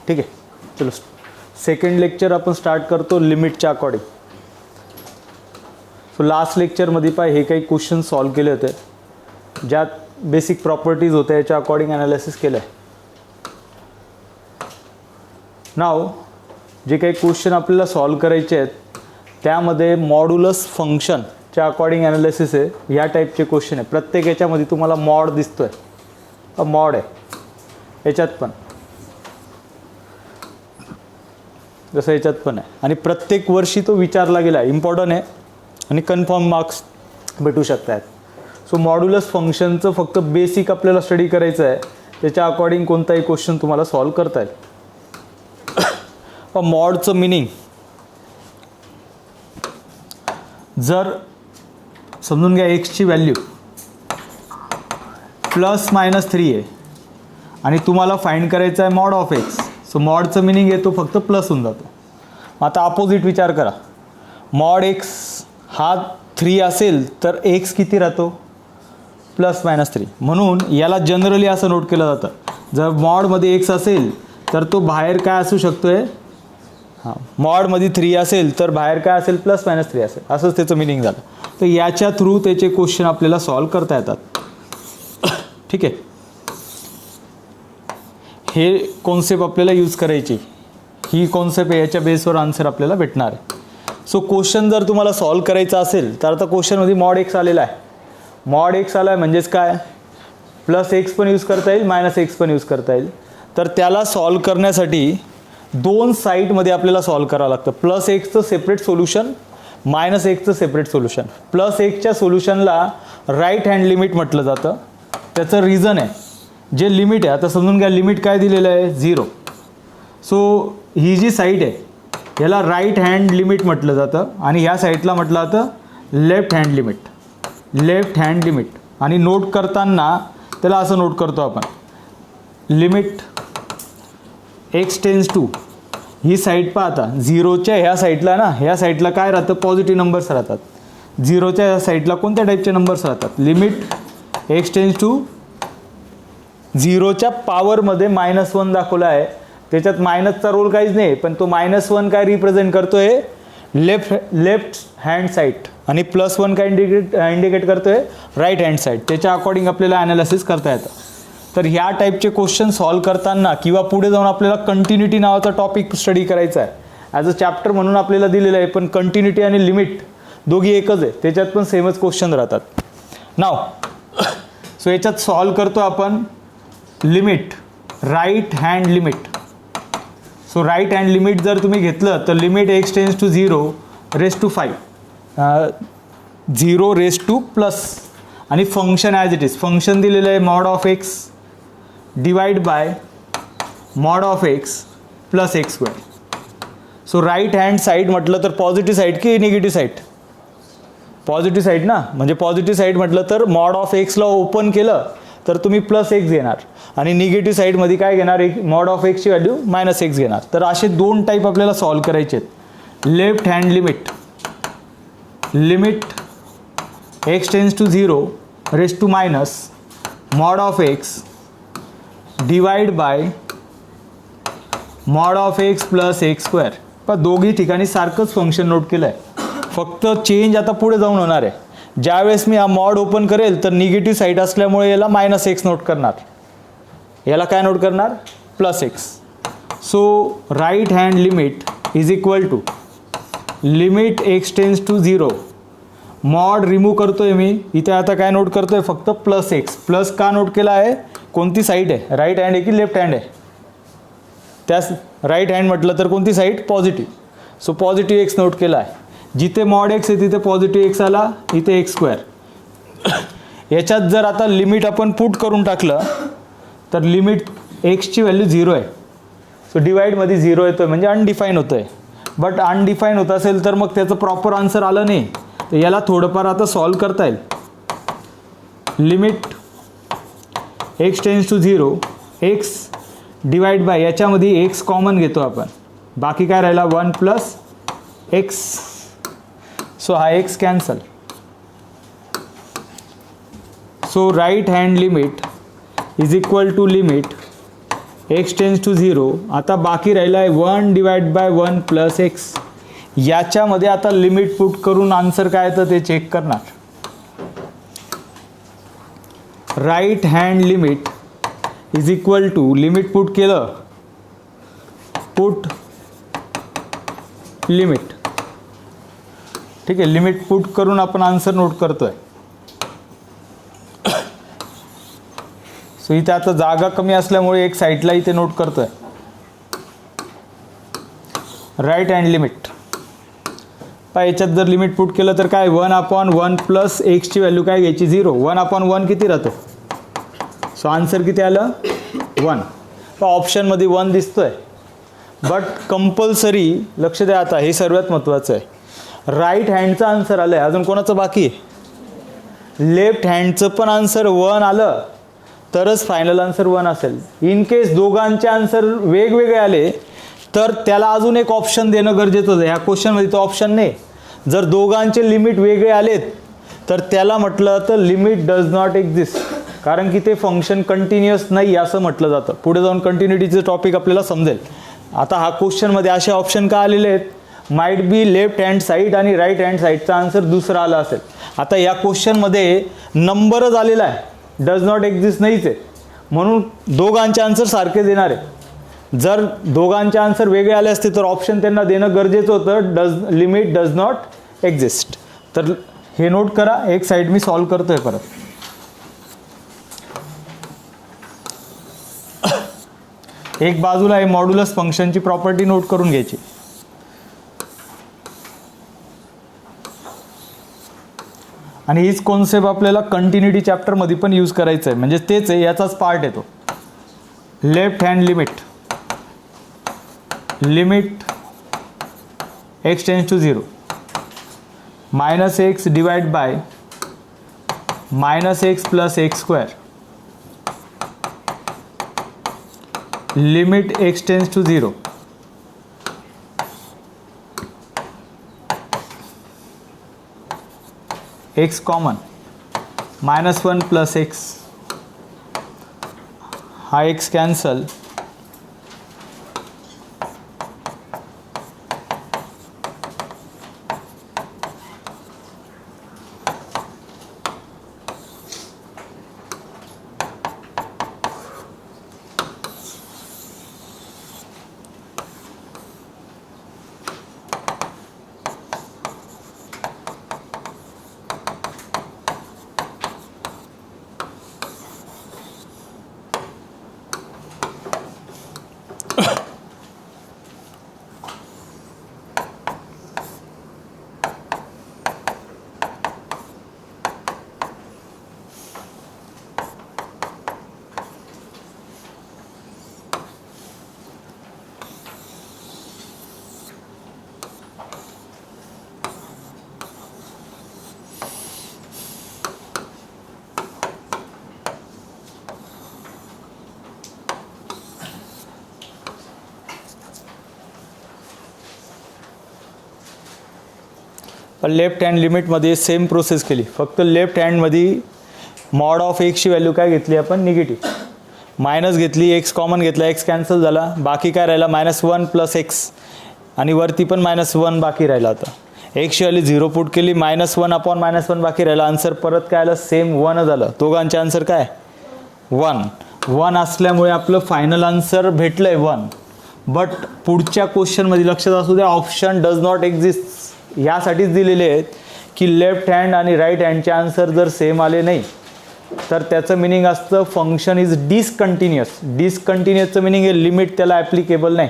ठीक आहे. चलो सेकंड लेक्चर आपण स्टार्ट करतो लिमिटच्या अकॉर्डिंग. सो लास्ट लेक्चरमध्ये पाय हे काही क्वेश्चन सॉल्व केले होते ज्यात बेसिक प्रॉपर्टीज होत्या याच्या अकॉर्डिंग ॲनालिसिस केलं आहे. नाव जे काही क्वेश्चन आपल्याला सॉल्व करायचे आहेत त्यामध्ये मॉड्युलस फंक्शनच्या अकॉर्डिंग ॲनालिसिस आहे. ह्या टाईपचे क्वेश्चन आहे. प्रत्येक याच्यामध्ये तुम्हाला मॉड दिसतो आहे, मॉड आहे याच्यात पण, जसं याच्यात पण आहे. आणि प्रत्येक वर्षी तो विचारला गेला आहे, इम्पॉर्टंट आहे आणि कन्फर्म मार्क्स भेटू शकतात. सो मॉड्युलस फंक्शनचं फक्त बेसिक आपल्याला स्टडी करायचं आहे, त्याच्या अकॉर्डिंग कोणताही क्वेश्चन तुम्हाला सॉल्व करता येईल. मॉडचं मिनिंग, जर समजून घ्या एक्सची व्हॅल्यू ±3 आहे आणि तुम्हाला फाइंड करायचं आहे मॉड ऑफ एक्स. सो मॉडचं मिनिंग आहे तो फक्त प्लस होऊन जातो. आता अपोजिट विचार करा, मॉड एक्स हा 3 असेल तर एक्स किती राहतो? ±3. म्हणून याला जनरली असं नोट केलं जातं, जर मॉडमध्ये एक्स असेल तर तो बाहेर काय असू शकतो आहे, हां मॉडमध्ये 3 असेल तर बाहेर काय असेल ±3 असेल, असंच त्याचं मिनिंग झालं. तर याच्या थ्रू त्याचे क्वेश्चन आपल्याला सॉल्व करता येतात. ठीक आहे, हे कॉन्सेप्ट आपल्याला यूज करायची, ही कॉन्सेप्ट आहे, याच्या बेसवर आन्सर आपल्याला भेटणार आहे. सो क्वेश्चन जर तुम्हाला सॉल्व करायचा असेल तर आता क्वेश्चनमध्ये मॉड एक्स आलेला आहे. मॉड एक्स आला आहे म्हणजेच काय, +x पण यूज करता येईल, -x पण यूज करता येईल. तर त्याला सॉल्व करण्यासाठी दोन साईडमध्ये आपल्याला सॉल्व करावं लागतं. +xचं सेपरेट सोल्युशन, -xचं सेपरेट सोल्युशन. +xच्या सोल्युशनला राईट हँड लिमिट म्हटलं जातं. त्याचं रिझन आहे, जे लिमिट आहे, आता समजून घ्या लिमिट काय दिलेलं आहे, 0. सो ही जी साईड आहे याला राईट हँड लिमिट म्हटलं जातं आणि ह्या साईडला म्हटलं जातं left hand limit. Left hand limit. आणि नोट करताना त्याला असं नोट करतो आपण, लिमिट x टेन्स टू, ही साईड पाहता 0च्या ह्या साईडला ना, ह्या साईडला काय राहतं, पॉझिटिव्ह नंबर्स राहतात. 0च्या ह्या साईडला कोणत्या टाईपचे नंबर्स राहतात, लिमिट x टेन्स टू 0च्या पॉवरमध्ये -1 दाखवला आहे. त्याच्यात मायनसचा रोल काहीच नाही, पण तो -1 काय रिप्रेझेंट करतोय, लेफ्ट हँड साईड, आणि +1 काय इंडिकेट करतोय, राईट हँड साईड. त्याच्या अकॉर्डिंग आपल्याला ॲनालिसिस करता येतं. तर ह्या टाईपचे क्वेश्चन सॉल्व करताना किंवा पुढे जाऊन आपल्याला कंटिन्युटी नावाचा टॉपिक स्टडी करायचा आहे. ॲज अ चॅप्टर म्हणून आपल्याला दिलेलं आहे, पण कंटिन्युटी आणि लिमिट दोघी एकच आहे, त्याच्यात पण सेमच क्वेश्चन राहतात. नाव सो याच्यात सॉल्व करतो आपण limit, right hand limit. So right hand limit जर तुम्ही घेतलं तर limit x tends to 0 raise to 5, 0 raise to plus, आणि function as it is. Function दिलेलं आहे mod of x divide by mod of x plus x². So right hand side म्हटलं तर positive side की निगेटिव्ह साईड, पॉझिटिव्ह साईड ना, म्हणजे positive side म्हटलं तर मॉड ऑफ एक्सला ओपन केलं तर तुम्ही +x घेणार, आणि निगेटिव्ह साईडमध्ये काय घेणार, मॉड ऑफ एक्सची व्हॅल्यू -x घेणार. तर असे दोन टाईप आपल्याला सॉल्व करायचे आहेत. Left hand limit, limit x tends to 0 raise to minus mod of x divide by mod of x plus x². पण दोघी ठिकाणी सारखंच फंक्शन नोट केलं आहे, फक्त चेंज आता पुढे जाऊन होणार आहे. ज्यावेळेस मी हा मॉड ओपन करेल तर निगेटिव्ह साईड असल्यामुळे याला -x नोट करणार, याला काय नोट करणार, +x. So right hand limit is equal to limit x tends to 0, mod remove करतोय मी इथे, आता काय नोट करतोय, फक्त +x. प्लस का नोट केला आहे, कोणती साईड आहे, राईट हँड आहे की लेफ्ट हँड आहे, त्यास राईट हँड म्हटलं तर कोणती side, positive. So positive x note केला आहे. जिथे मॉड x आहे तिथे पॉझिटिव्ह x आला, इथे x². याच्यात जर आता लिमिट आपण पुट करून टाकलं तर लिमिट एक्सची व्हॅल्यू 0 आहे. सो डिवाइडमध्ये 0 येतो आहे म्हणजे अनडिफाईन होतं आहे. बट अनडिफाईन होत असेल तर मग त्याचं प्रॉपर आन्सर आलं नाही, तर याला थोडंफार आता सॉल्व करता येईल. Limit x tends to 0 x divide by, याच्यामध्ये x कॉमन घेतो आपण, बाकी काय राहिला 1 + x. सो हा x cancel. So right hand limit is equal to limit x tends to 0. आता बाकी राहिला आहे 1 डिवाइड बाय 1 प्लस एक्स. याच्यामध्ये आता लिमिट पुट करून आन्सर काय येतं ते चेक करणार. Right hand limit is equal to, limit put केलं, पुट लिमिट, ठीक आहे. लिमिट पुट करून आपण आन्सर नोट करतोय. सो इथे आता जागा कमी असल्यामुळे एक साईडला इथे नोट करतोय. राईट हँड लिमिट याच्यात जर लिमिट पुट केलं तर काय 1/1 प्लस एक्सची व्हॅल्यू काय घ्यायची 0. 1/1 किती राहतो. सो आन्सर किती आलं 1. ऑप्शनमध्ये 1 दिसतोय. बट कंपल्सरी लक्ष द्या, आता हे सर्वात महत्त्वाचं आहे. राईट हँडचं आन्सर आलं आहे, अजून कोणाचं बाकी आहे. लेफ्ट हँडचं पण आन्सर 1 आलं तरच फायनल आन्सर 1 असेल. इन केस दोघांचे आन्सर वेगवेगळे आले तर त्याला अजून एक ऑप्शन देणं गरजेचं आहे. ह्या क्वेश्चनमध्ये तो ऑप्शन नाही. जर दोघांचे लिमिट वेगळे आलेत तर त्याला म्हटलं तर लिमिट डज नॉट एक्झिस्ट, कारण की ते फंक्शन कंटिन्युअस नाही असं म्हटलं जातं. पुढे जाऊन कंटिन्युटीचं टॉपिक आपल्याला समजेल. आता हा क्वेश्चनमध्ये असे ऑप्शन का आलेले आहेत, might be left hand side आणि राईट हँड साईडचा आन्सर दुसरा आला असेल. आता या क्वेश्चनमध्ये नंबरच आलेला आहे, डज नॉट एक्झिस्ट नाहीच आहे, म्हणून दोघांचे आन्सर सारखेच येणार आहे. जर दोघांचे आन्सर वेगळे आले असते तर ऑप्शन त्यांना देणं गरजेचं होतं, लिमिट डज नॉट एक्झिस्ट. तर हे नोट करा. एक साईड मी सॉल्व करतोय परत. एक बाजूला आहे मॉड्युलस फंक्शनची प्रॉपर्टी नोट करून घ्यायची. आणि हीच कॉन्सेप्ट आपल्याला कंटिन्युटी चॅप्टरमध्ये पण यूज करायचं आहे, म्हणजे तेच आहे, याचाच पार्ट येतो. Left hand limit, limit x tends to 0 minus x divide by minus x plus x square, limit x tends to 0 x common -1 plus x, हा एक्स कॅन्सल, लेफ्ट हँड लिमिटमध्ये सेम प्रोसेस केली, फक्त left हँडमध्ये mod of एक्सची value काय घेतली आपण negative, minus घेतली, एक्स कॉमन घेतला, एक्स कॅन्सल झाला, बाकी काय राहिला -1 प्लस एक्स आणि वरती पण -1 बाकी राहिला. आता एक्सची व्हॅल्यू 0 पुट केली, -1/-1 बाकी राहिला. आन्सर परत काय आलं, सेम 1 झालं. दोघांचे आन्सर काय 1 असल्यामुळे आपलं फायनल आन्सर भेटलंय 1. बट पुढच्या क्वेश्चनमध्ये लक्षात असू द्या, ऑप्शन डज नॉट एक्झिस्ट यासाठीच दिलेले आहेत की लेफ्ट हँड आणि राईट हँडचे आन्सर जर सेम आले नाही तर त्याचं मिनिंग असतं फंक्शन इज डिसकंटिन्युअस. डिसकंटिन्युअसचं मिनिंग हे लिमिट त्याला ॲप्लिकेबल नाही.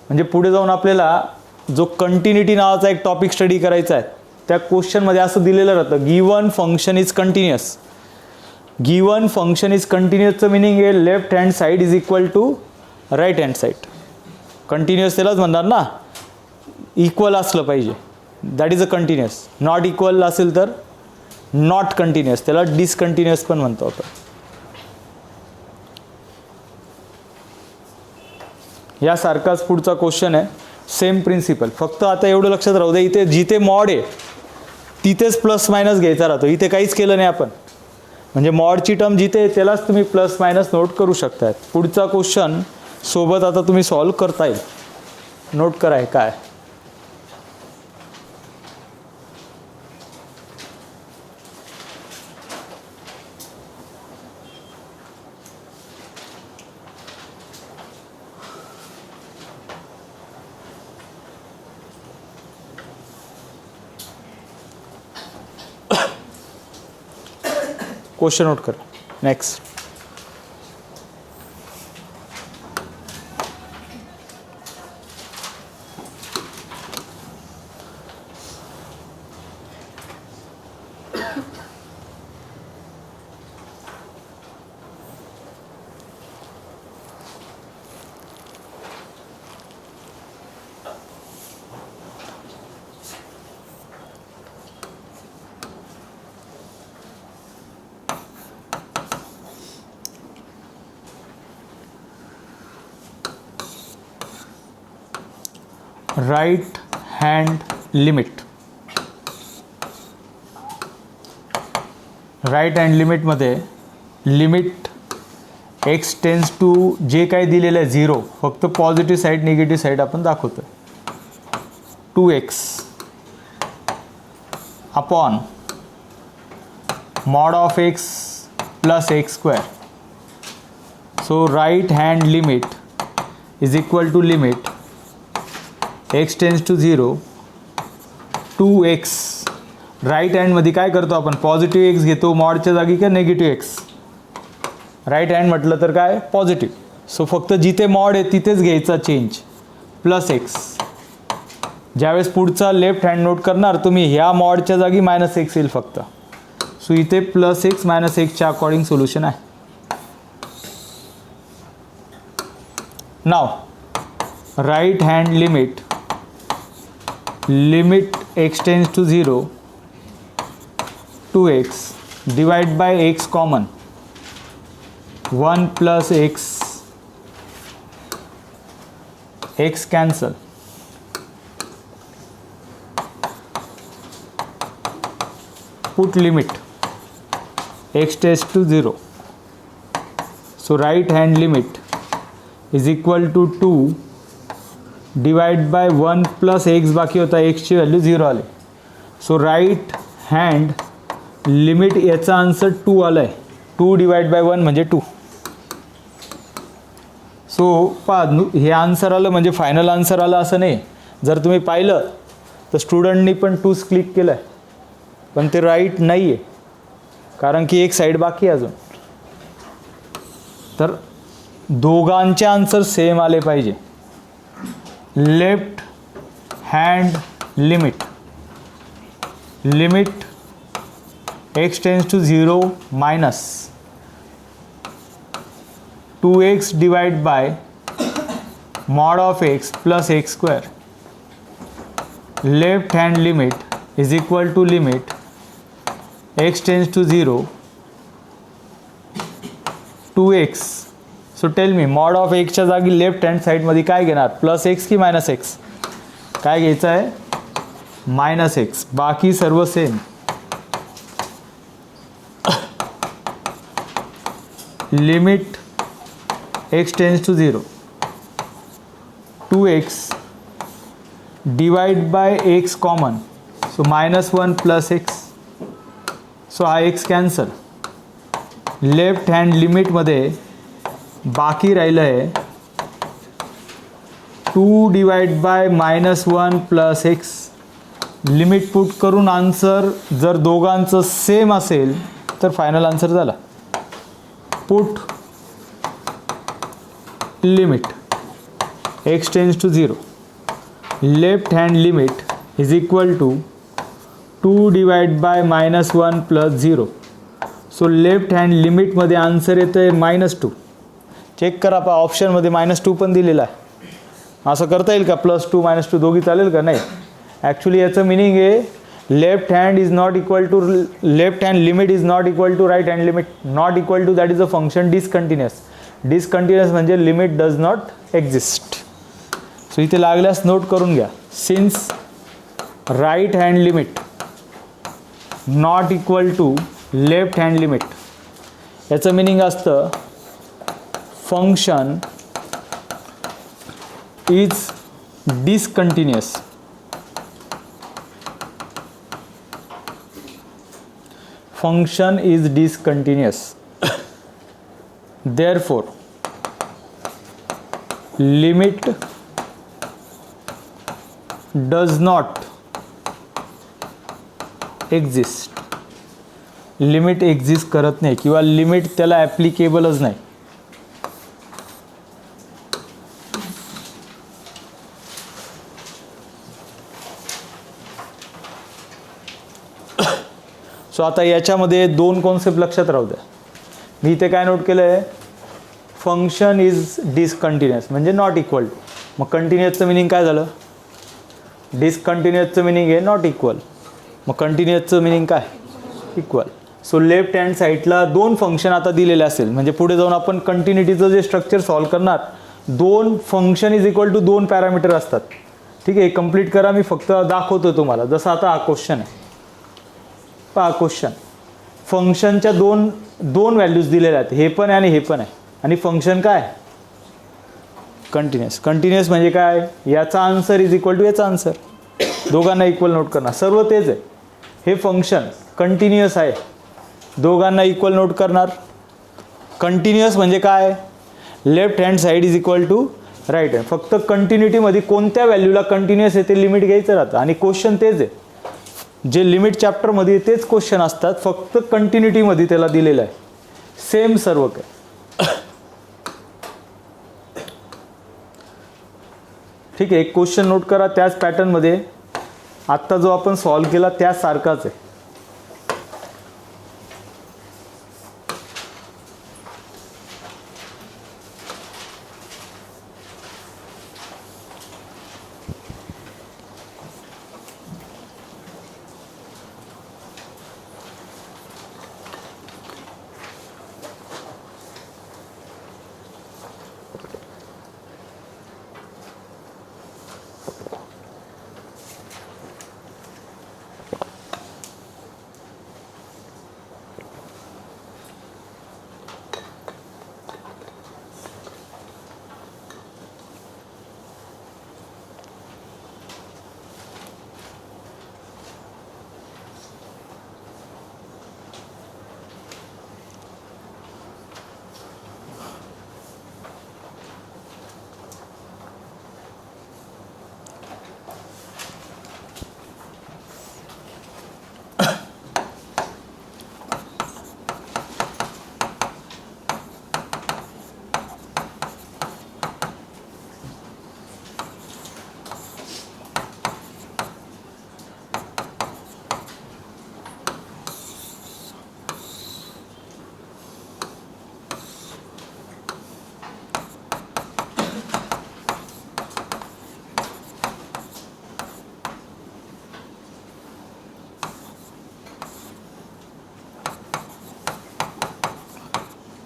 म्हणजे पुढे जाऊन आपल्याला जो कंटिन्युटी नावाचा एक टॉपिक स्टडी करायचा आहे, त्या क्वेश्चनमध्ये असं दिलेलं राहतं, given function is continuous. Given function is कंटिन्युअसचं मिनिंग हे left hand side is equal to right hand side. Continuous त्यालाच म्हणणार ना, इक्वल असलं पाहिजे, that is a continuous. Not equal असेल तर नॉट कंटिन्युअस, त्याला डिसकंटिन्युअस पण म्हणतो आपण. यासारखाच पुढचा क्वेश्चन आहे, सेम प्रिन्सिपल. फक्त आता एवढं लक्षात राहू दे, इथे जिथे मॉड आहे तिथेच प्लस मायनस घ्यायचा राहतो. इथे काहीच केलं नाही आपण. म्हणजे मॉडची टर्म जिथे आहे त्यालाच तुम्ही प्लस मायनस नोट करू शकता. पुढचा क्वेश्चन सोबत आता तुम्ही सॉल्व करता येईल. नोट कराय काय. क्वेश्चन नोट कर. Next. Right hand limit. Right hand लिमिटमध्ये लिमिट एक्स टेन्स टू जे काही दिलेलं आहे 0, फक्त पॉझिटिव्ह साईड निगेटिव्ह साईड आपण दाखवतो. 2x upon mod of x plus x square. So right hand limit is equal to limit x tends to 0 2x. Right हँडमध्ये काय करतो आपण, पॉझिटिव्ह एक्स घेतो मॉडच्या जागी का निगेटिव्ह एक्स. राईट हँड म्हटलं तर काय पॉझिटिव्ह. सो फक्त जिथे मॉड आहे तिथेच घ्यायचा चेंज प्लस एक्स. ज्यावेळेस पुढचा लेफ्ट हँड नोट करणार तुम्ही ह्या मॉडच्या जागी मायनस एक्स येईल फक्त. सो इथे प्लस एक्स मायनस एक्सच्या अकॉर्डिंग सोल्युशन आहे. नाव right hand limit limit x tends to 0 2x divide by x common 1 plus x cancel. Put limit x tends to 0. So right hand limit is equal to 2 divide by 1 plus x. बाकी होता एक्सची value 0 आले. So right hand limit याचा answer 2 आला आहे. 2 divide by 1 म्हणजे 2. So हे answer आलं म्हणजे फायनल आन्सर आलं असं नाही. जर तुम्ही पाहिलं तर स्टुडंटनी पण 2 क्लिक केलं आहे, पण ते राईट नाही आहे कारण की एक साईड बाकी आहे अजून. तर दोघांचे आन्सर सेम आले पाहिजे. Left hand limit limit x tends to 0 minus 2x divide by mod of x plus x square. Left hand limit is equal to limit x tends to 0 2x. So tell me mod of एक्सच्या जागी left hand साईडमध्ये काय घेणार, plus x की minus x. काय घ्यायचं आहे minus x. बाकी सर्व सेम. लिमिट x tends to 0 2x divide by x common. So minus 1 plus x. So हा एक्स कॅन्सल. लेफ्ट हँड लिमिटमध्ये बाकी राहिलं आहे 2 divide by minus 1 plus x. Limit put करून आन्सर जर दोघांचं सेम असेल तर फायनल आन्सर झाला. Put limit x tends to 0 left hand limit is equal to 2 divide by minus 1 plus 0. So left hand लिमिटमध्ये आन्सर येतं आहे -2. चेक करा पा ऑप्शनमध्ये -2 पण दिलेला आहे. असं करता येईल का +2 -2 दोघी चालेल का, नाही. ॲक्च्युली याचं मिनिंग आहे left hand is not equal to left hand limit is not equal to right hand limit. Not equal to that is a function discontinuous. Discontinuous म्हणजे limit does not exist. So इथे लागल्यास note करून घ्या. Since right hand limit not equal to left hand limit याचं meaning असतं function is discontinuous. Function is discontinuous. therefore limit does not exist. Limit exist करत नाही किंवा लिमिट त्याला ॲप्लिकेबलच नाही. सो आता याच्यामध्ये दोन कॉन्सेप्ट लक्षात राहू द्या. मी इथे काय नोट केलं आहे, फंक्शन इज डिसकंटिन्युअस म्हणजे नॉट इक्वल टू. मग कंटिन्युअसचं मिनिंग काय झालं, डिसकंटिन्युअसचं मिनिंग आहे नॉट इक्वल. मग कंटिन्युअसचं मिनिंग काय, इक्वल. सो लेफ्ट हँड साईडला दोन फंक्शन आता दिलेले असेल म्हणजे पुढे जाऊन आपण कंटिन्युटीचं जे स्ट्रक्चर सॉल्व करणार, दोन फंक्शन इज इक्वल टू दोन पॅरामीटर असतात. ठीक आहे, कंप्लीट करा, मी फक्त दाखवतो तुम्हाला. जसं आता हा क्वेश्चन आहे, पहा क्वेश्चन, फंक्शनच्या दोन व्हॅल्यूज दिलेल्या आहेत, हे पण आहे आणि हे पण आहे, आणि फंक्शन काय कंटिन्युअस. कंटिन्युअस म्हणजे काय, याचा आन्सर इज इक्वल टू याचा आन्सर, दोघांना इक्वल नोट करणार, सर्व तेच आहे. हे फंक्शन कंटिन्युअस आहे, दोघांना इक्वल नोट करणार. कंटिन्युअस म्हणजे काय, left hand side is equal to right hand. फक्त कंटिन्युटीमध्ये कोणत्या व्हॅल्यूला कंटिन्युअस आहे ते लिमिट घ्यायचं राहतं, आणि क्वेश्चन तेच आहे. जे लिमिट चॅप्टरमध्ये तेच क्वेश्चन असतात, फक्त कंटिन्युटीमध्ये त्याला दिलेलं आहे, सेम सर्व काय. ठीक आहे, एक क्वेश्चन नोट करा त्याच पॅटर्नमध्ये, आत्ता जो आपण सॉल्व केला त्याच सारखाच आहे.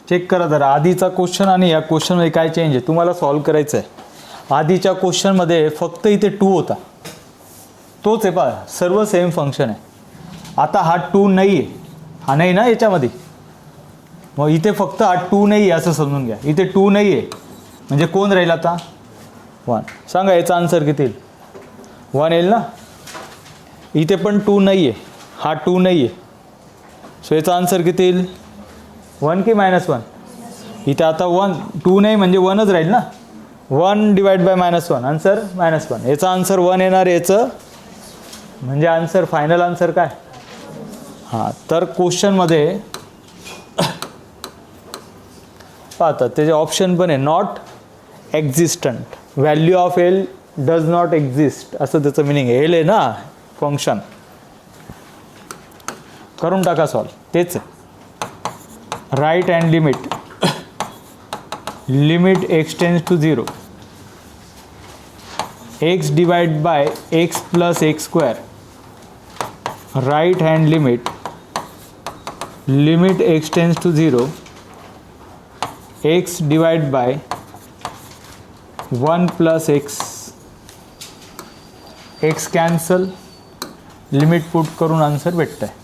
चेक करा जरा आधीचा क्वेश्चन आणि या क्वेश्चनमध्ये काय चेंज आहे तुम्हाला सॉल्व करायचं आहे. आधीच्या क्वेश्चनमध्ये फक्त इथे 2 होता, तोच आहे पहा, सर्व सेम फंक्शन आहे. आता हा 2 नाही आहे, हा नाही ना याच्यामध्ये, मग इथे फक्त हा 2 नाही आहे असं समजून घ्या. इथे 2 नाही आहे म्हणजे कोण राहील आता 1. सांगा याचा आन्सर किती येईल, 1 येईल ना. इथे पण 2 नाही आहे, हा 2 नाही आहे, सो याचा आन्सर किती येईल 1 की -1. इथे आता 2 नाही म्हणजे 1च राहील ना, 1 डिवाइड बाय -1, आन्सर -1. याचा आन्सर 1 येणार, याचं म्हणजे आन्सर फायनल आन्सर काय. हां, तर क्वेश्चनमध्ये पाहतात त्याचे ऑप्शन पण आहे, not existent, value of L does not exist असं त्याचं मिनिंग आहे. एल आहे ना फंक्शन, करून टाका सॉल्व, तेच आहे. Right hand limit x tends to 0, x divide by x plus x square. Right hand limit x tends to 0, x divide by 1 plus x cancel, limit put करून answer भेटत आहे.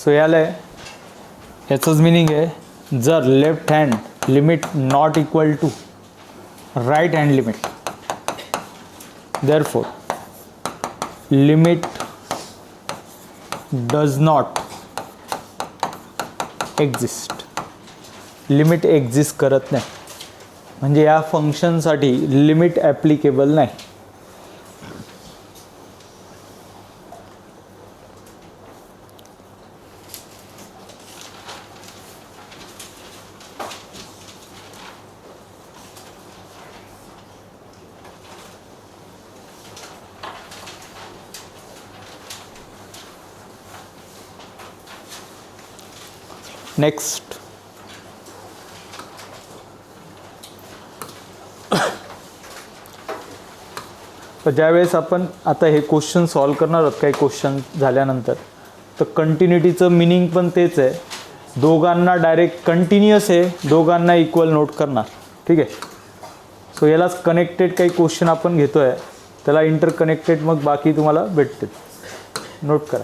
So याला याचंच meaning आहे, जर left hand limit not equal to right hand limit, therefore limit does not exist. Limit exist करत नाही म्हणजे या फंक्शनसाठी लिमिट ॲप्लिकेबल नाही. नेक्स्ट, तर ज्यावेळेस आपण आता हे क्वेश्चन सॉल्व करणार आहोत काही क्वेश्चन झाल्यानंतर, तर कंटिन्युटीचं मिनिंग पण तेच आहे, दोघांना डायरेक्ट कंटिन्युअस आहे, दोघांना इक्वल नोट करणार. ठीक आहे. सो यालाच कनेक्टेड काही क्वेश्चन आपण घेतो आहे, त्याला इंटरकनेक्टेड मग बाकी तुम्हाला भेटते. नोट करा.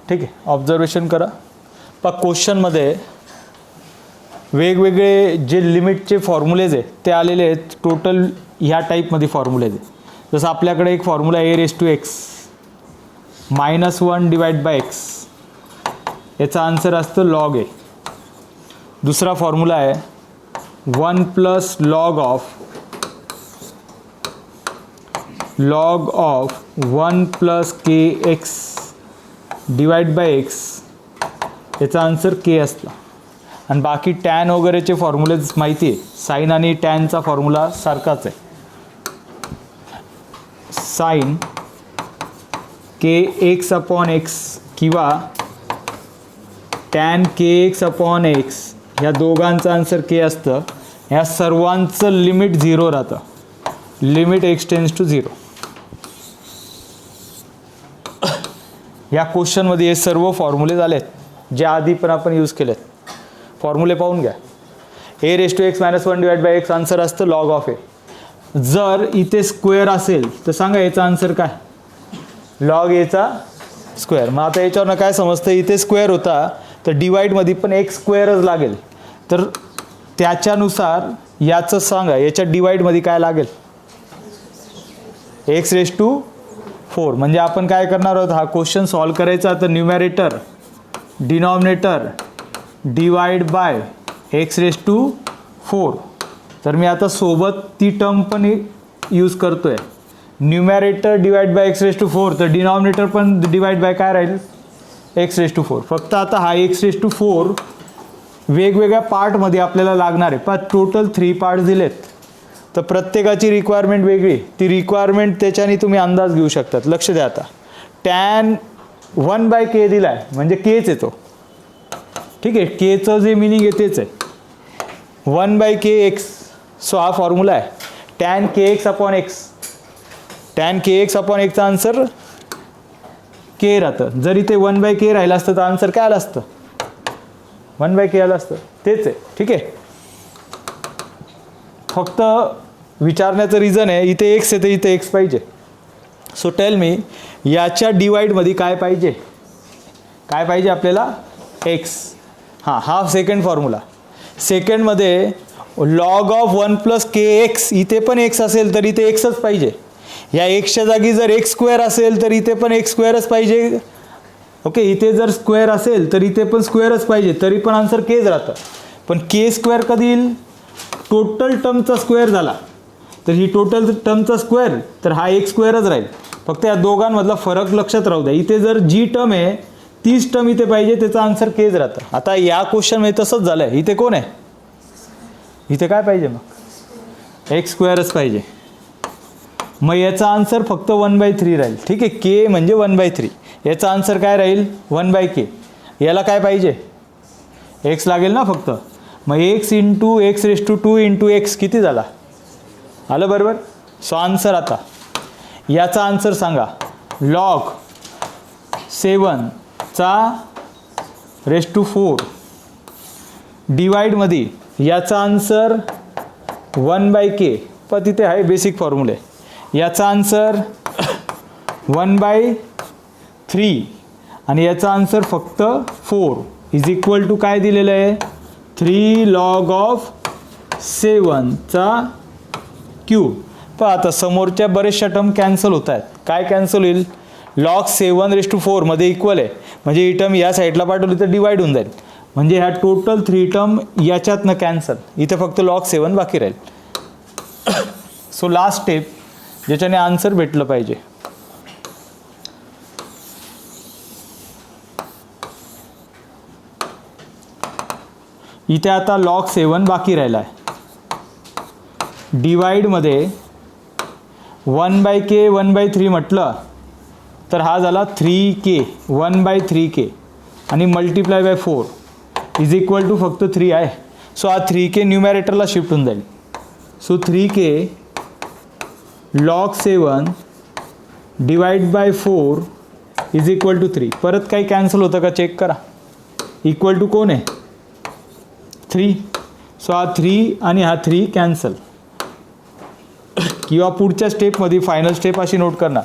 ठीक आहे. ऑब्झर्वेशन करा. पण क्वेश्चनमध्ये वेगवेगळे जे लिमिटचे फॉर्म्युलेज आहे ते आलेले आहेत. टोटल ह्या टाईपमध्ये फॉर्म्युलेज आहे. जसं आपल्याकडे एक formula a raise to x -1 divide by x, याचा आन्सर असतं लॉग ए. दुसरा फॉर्म्युला आहे 1 plus log of 1 plus k x divide by x, याचा आन्सर के असतं. आणि बाकी टॅन वगैरेचे फॉर्म्युलेज माहिती आहे. साईन आणि टॅनचा फॉर्म्युला सारखाच आहे. साईन के एक्स अपॉन एक्स किंवा टॅन के एक्स अपॉन एक्स, ह्या दोघांचं आन्सर के असतं. ह्या सर्वांचं लिमिट 0 राहतं. Limit x tends to 0. या क्वेश्चनमध्ये हे सर्व फॉर्म्युले झालेत जे आधी पण आपण यूज केलेत. फॉर्म्युले पाहून घ्या. A raise to x -1 divide by x answer असतं लॉग ऑफ ए. जर इथे स्क्वेअर असेल तर सांगा याचा आन्सर काय? लॉग एचा स्क्वेअर. मग आता याच्यावरनं काय समजतं, इथे स्क्वेअर होता तर डिवाइडमध्ये पण एक स्क्वेअरच लागेल. तर त्याच्यानुसार याचं सांगा याच्या डिवाइडमध्ये काय लागेल? X raise to 4. म्हणजे आपण काय करणार आहोत, हा क्वेश्चन सॉल्व करायचा तर numerator denominator divide by x raise to 4. तर मी आता सोबत ती टर्म पण यूज करतो आहे. Numerator divide by x raise to 4, तर डिनॉमिनेटर पण डिवाइड बाय काय राहील? X raise to 4. फक्त आता हा एक्स रेस टू 4 वेगवेगळ्या पार्टमध्ये आपल्याला लागणार आहे. पण टोटल 3 पार्ट्स दिलेत, तर प्रत्येकाची रिक्वायरमेंट वेगळी. ती रिक्वायरमेंट त्याच्याने तुम्ही अंदाज घेऊ शकतात. लक्ष द्या आता. टॅन 1/k दिला आहे म्हणजे केच येतो. ठीक आहे, केचं जे मिनिंग आहे तेच आहे 1/kx. सो हा फॉर्म्युला आहे tan kx upon x. Tan kx upon x चा आन्सर k राहतं. जर इथे 1/k राहिलं असतं तर आन्सर काय आलं असतं? 1/k आलं असतं. तेच आहे. ठीक आहे, फक्त विचारण्याचं रिझन आहे इथे x आहे तर इथे x पाहिजे. सो टेल मी याच्या डिवाइडमध्ये काय पाहिजे? काय पाहिजे आपल्याला? x. हां, हा सेकंड फॉर्म्युला. सेकंडमध्ये लॉग ऑफ 1 + kx, इथे पण x असेल तर इथे xच पाहिजे. या एक्सच्या जागी जर x² असेल तर इथे पण x² पाहिजे. ओके, इथे जर स्क्वेअर असेल तर इथे पण स्क्वेअरच पाहिजे, तरी पण आन्सर केच राहतं. पण k² कधी येईल? टोटल टर्मचा स्क्वेअर झाला तर ही टोटल टर्मचा स्क्वेअर, तर हा x² राहील. फक्त या दोघांमधला फरक लक्षात राहू द्या. इथे जर जी टर्म आहे तीच टर्म इथे पाहिजे, त्याचा आन्सर केच राहतं. आता या क्वेश्चनमध्ये तसंच झालं आहे. इथे कोण आहे? इथे काय पाहिजे? मग x² पाहिजे. मग याचा आन्सर फक्त 1/3 राहील. ठीक आहे, k म्हणजे 1/3. याचा आन्सर काय राहील? 1/k. याला काय पाहिजे? x लागेल ना फक्त. मग x × x⁻² × x किती झाला? आलं बरोबर? सो आन्सर आता याचा आन्सर सांगा. लॉग 7⁴ डिवाइडमध्ये याचा आन्सर 1/k. पण तिथे आहे बेसिक फॉर्म्युले. याचा आन्सर 1/3 आणि याचा आन्सर फक्त 4 इज इक्वल टू काय दिलेलं आहे? 3 log of 7 क्यूब. पण आता समोरच्या बरेचशा टर्म कॅन्सल होत आहेत. काय कॅन्सल होईल? log 7⁴ मध्ये इक्वल आहे म्हणजे ही टर्म या साईडला पाठवली तर डिवाइड होऊन जाईल. म्हणजे ह्या टोटल 3 टर्म याच्यातनं कॅन्सल. इथे फक्त log 7 बाकी राहील. सो लास्ट स्टेप ज्याच्याने आन्सर भेटलं पाहिजे. इथे आता log 7 बाकी राहिला आहे. डिवाइडमध्ये 1/k 1/3 म्हटलं तर हा झाला 3k 1/3k आणि multiply by 4 is equal to फक्त 3 आहे. सो हा 3k न्यूमॅरेटरला शिफ्ट होऊन जाईल. So 3k log 7 divide by 4 is equal to 3. परत काही कॅन्सल होतं का चेक करा. इक्वल टू कोण आहे? 3. सो हा 3 आणि हा 3 कॅन्सल. किंवा पुढच्या स्टेपमध्ये फायनल स्टेप अशी नोट करणार,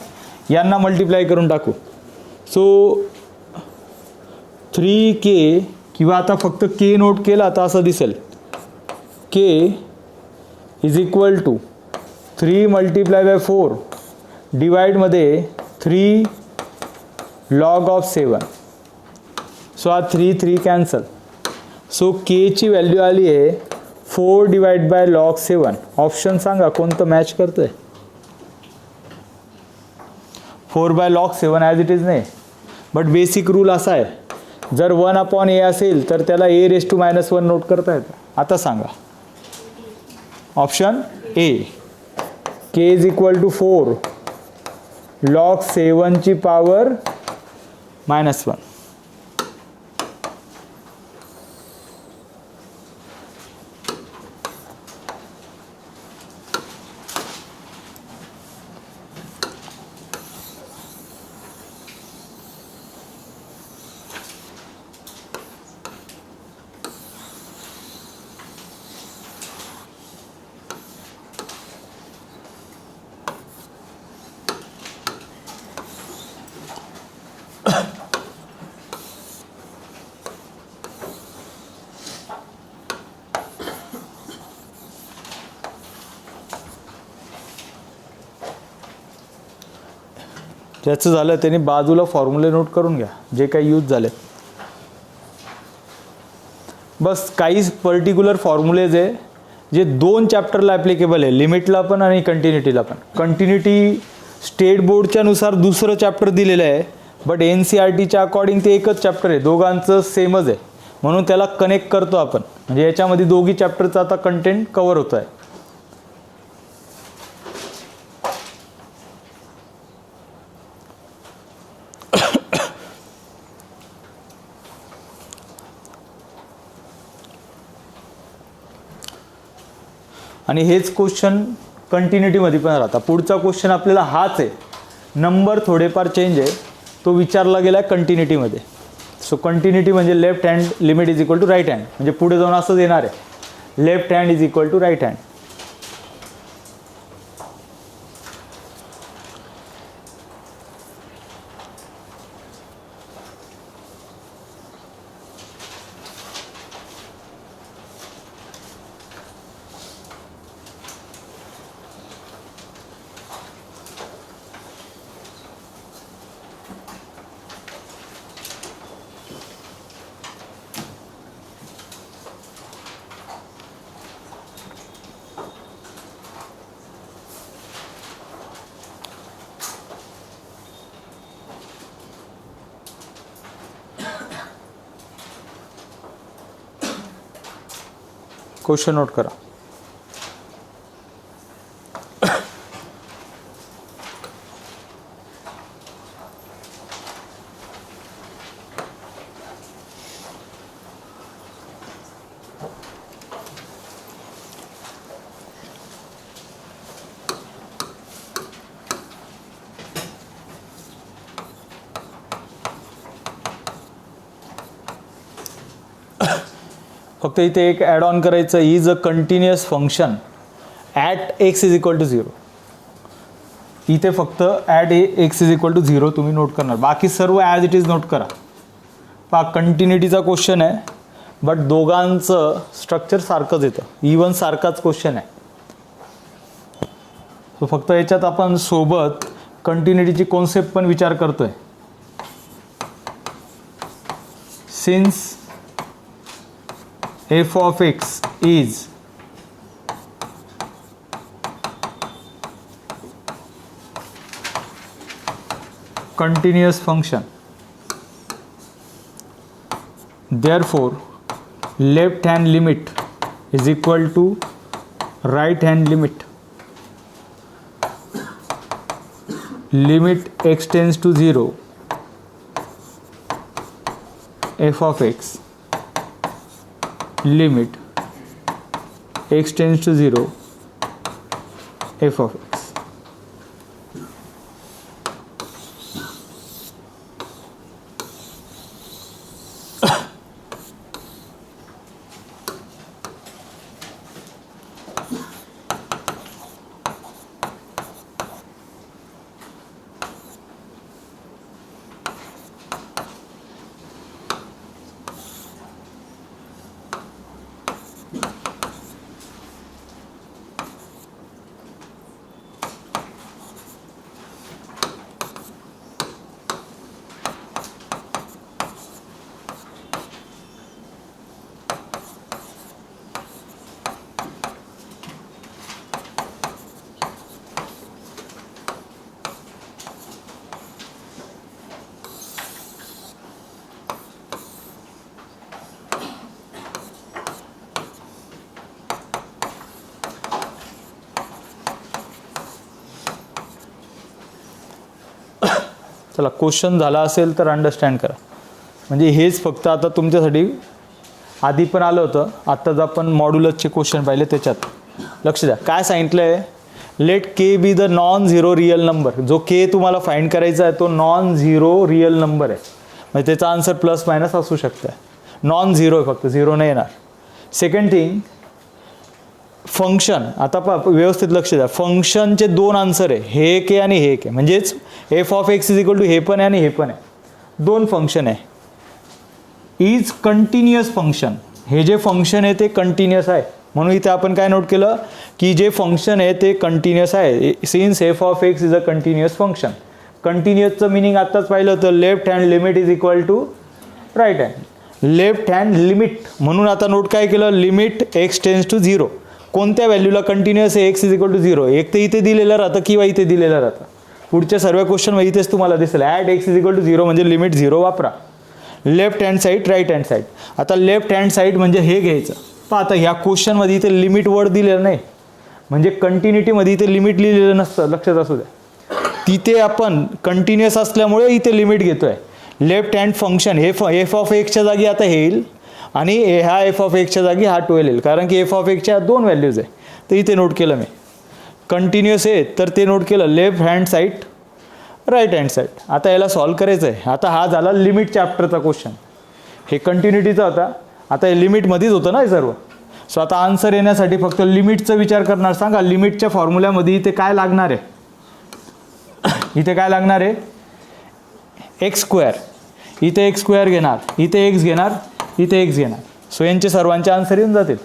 यांना मल्टिप्लाय करून टाकू. सो 3k किंवा आता फक्त k नोट केला तर असं दिसेल k is equal to 3 multiply by 4 डिवाइडमध्ये 3 log of 7. सो हा 3 कॅन्सल. सो k ची व्हॅल्यू आली आहे 4 डिवाइड बाय log 7. ऑप्शन सांगा कोणतं मॅच करतंय? 4 log 7 ॲज इट इज नाही. बट बेसिक रूल असा आहे, जर 1/a असेल तर त्याला a⁻⁻1 नोट करता येतं. आता सांगा. Option A, k is equal to 4 log 7 ची पॉवर -1. ज्याचं झालं त्यांनी बाजूला फॉर्म्युले नोट करून घ्या जे काही यूज झाले. बस काही पर्टिक्युलर फॉर्म्युलेज आहे जे 2 चॅप्टरला ॲप्लिकेबल आहे, लिमिटला पण आणि कंटिन्युटीला पण. कंटिन्युटी स्टेट बोर्डच्या नुसार दुसरं चॅप्टर दिलेलं आहे, बट NCERTच्या अकॉर्डिंग ते एकच चॅप्टर आहे, दोघांचं सेमच आहे. म्हणून त्याला कनेक्ट करतो आपण, म्हणजे याच्यामध्ये दोघी चॅप्टरचा आता कंटेंट कव्हर होत आहे. आणि हेच क्वेश्चन कंटिन्युटीमध्ये पण राहतात. पुढचा क्वेश्चन आपल्याला हाच आहे, नंबर थोडेफार चेंज आहे, तो विचारला गेला आहे कंटिन्युटीमध्ये. सो कंटिन्युटी म्हणजे left hand limit is equal to right hand, म्हणजे पुढे जाऊन असंच येणार आहे, left hand is equal to right hand. Question note करा. फक्त इथे एक ॲड ऑन करायचं, is a continuous function at x is equal to 0. इथे फक्त at x is equal to 0 तुम्ही नोट करणार, बाकी सर्व ॲज इट इज नोट करा. पहा कंटिन्युटीचा क्वेश्चन आहे, बट दोघांचं स्ट्रक्चर सारखंच येतं, इवन सारखाच क्वेश्चन आहे. सो फक्त याच्यात आपण सोबत कंटिन्युटीची कॉन्सेप्ट पण विचार करतोय. Since f of x is continuous function, therefore left hand limit is equal to right hand limit. Limit x tends to 0 f of x, limit x tends to 0 f of x. चला question झाला असेल तर understand करा, म्हणजे हेच फक्त आता तुमच्यासाठी आधी पण आलं होतं, आत्ताच आपण मॉड्युलसचे क्वेश्चन पाहिले त्याच्यात लक्ष द्या. काय सांगितलं आहे, let k be the non zero real number. जो के तुम्हाला फाइंड करायचा आहे तो नॉन झिरो रिअल नंबर आहे, म्हणजे त्याचा आन्सर प्लस मायनस असू शकतं, नॉन झिरो आहे, फक्त झिरो नाही येणार. सेकंड थिंग, फंक्शन, आता व्यवस्थित लक्ष द्या, फंक्शनचे दोन आन्सर आहे, हे एक आहे आणि हे एक आहे, म्हणजेच f of x is equal to हे पण आहे आणि हे पण आहे, दोन फंक्शन आहे. इज कंटिन्युअस फंक्शन, हे जे फंक्शन आहे ते कंटिन्युअस आहे, म्हणून इथे आपण काय नोट केलं की जे फंक्शन आहे ते कंटिन्युअस आहे. Since f of x is a continuous function. कंटिन्युअसचं मिनिंग आत्ताच पाहिलं होतं, left hand limit is equal to right hand. Left hand limit म्हणून आता नोट काय केलं, लिमिट एक्स टेन्स टू 0. कोणत्या व्हॅल्यूला कंटिन्युअस आहे, एक्स इज इक्वल टू 0, एक तर इथे दिलेलं राहतं किंवा इथे दिलेलं राहतं. पुढच्या सर्व क्वेश्चन इथेच तुम्हाला दिसेल, at x is equal to 0 म्हणजे लिमिट 0 वापरा. Left hand side right hand side. आता लेफ्ट हँड साईड म्हणजे हे घ्यायचं. पहा आता ह्या क्वेश्चनमध्ये इथे लिमिट वर्ड दिलेलं नाही, म्हणजे कंटिन्युटीमध्ये इथे लिमिट लिहिलेलं नसतं, लक्षात असू द्या. तिथे आपण कंटिन्युअस असल्यामुळे इथे लिमिट घेतो आहे. लेफ्ट हँड फंक्शन हे एफ ऑफ एक्सच्या जागी आता हे येईल आणि ह्या एफ ऑफ एक्सच्या जागी हा 12 येईल, कारण की एफ ऑफ एक्सच्या 2 व्हॅल्यूज आहे. तर इथे नोट केलं मी. कंटिन्युअस आहे तर ते नोट केलं left hand side right hand side. आता याला सॉल्व करायचं आहे. आता हा झाला लिमिट चॅप्टरचा क्वेश्चन. हे कंटिन्युटीचा होता, आता हे लिमिटमध्येच होतं ना हे सर्व. सो आता आन्सर येण्यासाठी फक्त लिमिटचा विचार करणार. सांगा लिमिटच्या फॉर्म्युल्यामध्ये इथे काय लागणार आहे? इथे काय लागणार आहे? X square. इथे एक्स स्क्वेअर घेणार, इथे एक्स घेणार, इथे एक्स घेणार. सो यांचे सर्वांचे आन्सर येऊन जातील.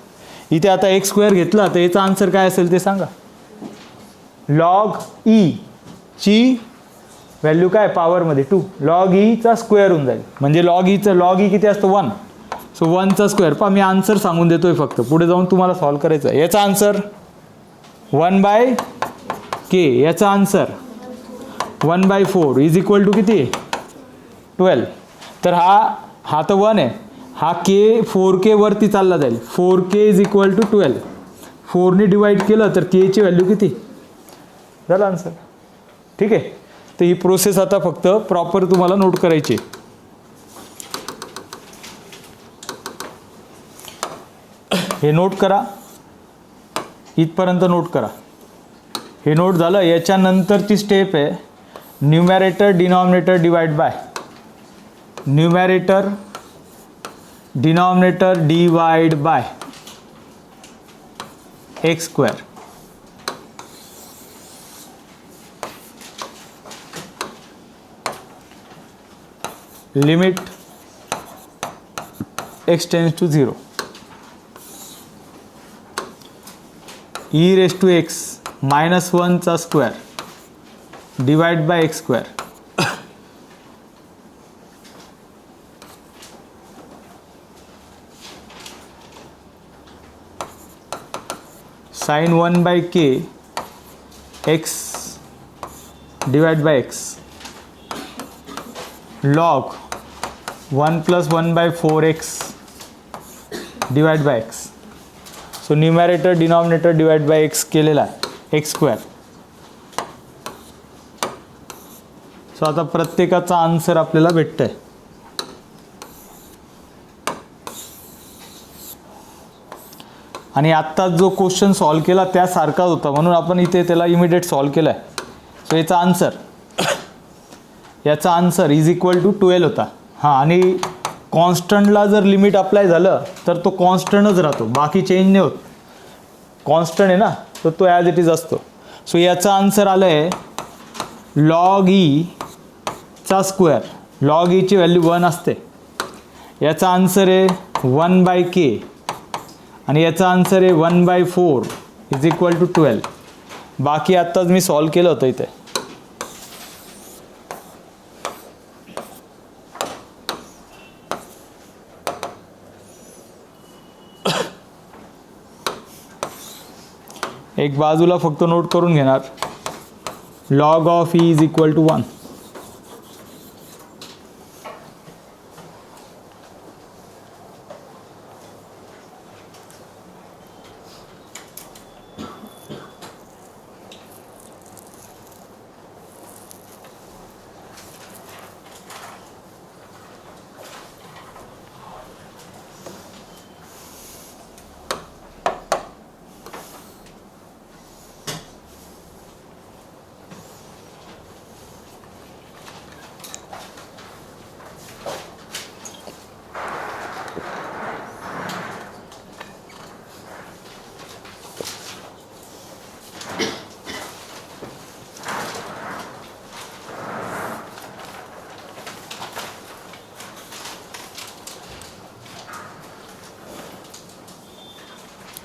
इथे आता एक्स स्क्वेअर घेतला तर याचा आन्सर काय असेल ते सांगा. लॉग ई ची व्हॅल्यू काय पॉवरमध्ये 2, लॉग ईचा स्क्वेअर होऊन जाईल. म्हणजे लॉग ई किती असतं? 1. सो 1चा स्क्वेअर. पहा मी आन्सर सांगून देतोय, फक्त पुढे जाऊन तुम्हाला सॉल्व करायचं आहे. याचा आन्सर 1/k. याचा आन्सर 1/4 इज इक्वल टू किती? 12. तर हा तर 1 आहे, हा के 4k वरती चालला जाईल. 4k is equal to 12. 4ने डिवाइड केलं तर के ची व्हॅल्यू किती? झालं आन्सर. ठीक आहे. तर ही प्रोसेस आता फक्त प्रॉपर तुम्हाला नोट करायची. हे नोट करा, इथपर्यंत नोट करा. हे नोट झालं. याच्यानंतरची स्टेप आहे numerator denominator divide by. Numerator denominator divide by x square. Limit x tends to 0. e⁻x -1 चा square divide by x square. sin 1/k x divide by x log 1 + 1/4x divide by x. So numerator denominator divide by x केलेला आहे x square. So आता प्रत्येकाचा answer आपल्याला भेटतंय. आणि आत्ताच जो क्वेश्चन सॉल्व केला त्यासारखाच होता, म्हणून आपण इथे त्याला इमिडिएट सॉल्व केला आहे. सो याचा आन्सर इज इक्वल टू 12 होता. हां, आणि कॉन्स्टंटला जर लिमिट अप्लाय झालं तर तो कॉन्स्टंटच राहतो, बाकी चेंज नाही होत. कॉन्स्टंट आहे ना, तर तो ॲज इट इज असतो. सो याचा आन्सर आलं आहे लॉग ईचा स्क्वेअर. लॉग ईची व्हॅल्यू 1 असते. याचा आन्सर आहे 1/k आणि याचा आन्सर आहे 1/4 इज इक्वल टू 12. बाकी आत्ताच मी सॉल्व केलं होतं इथे. एक बाजूला फक्त नोट करून घेणार. Log of e is equal to 1.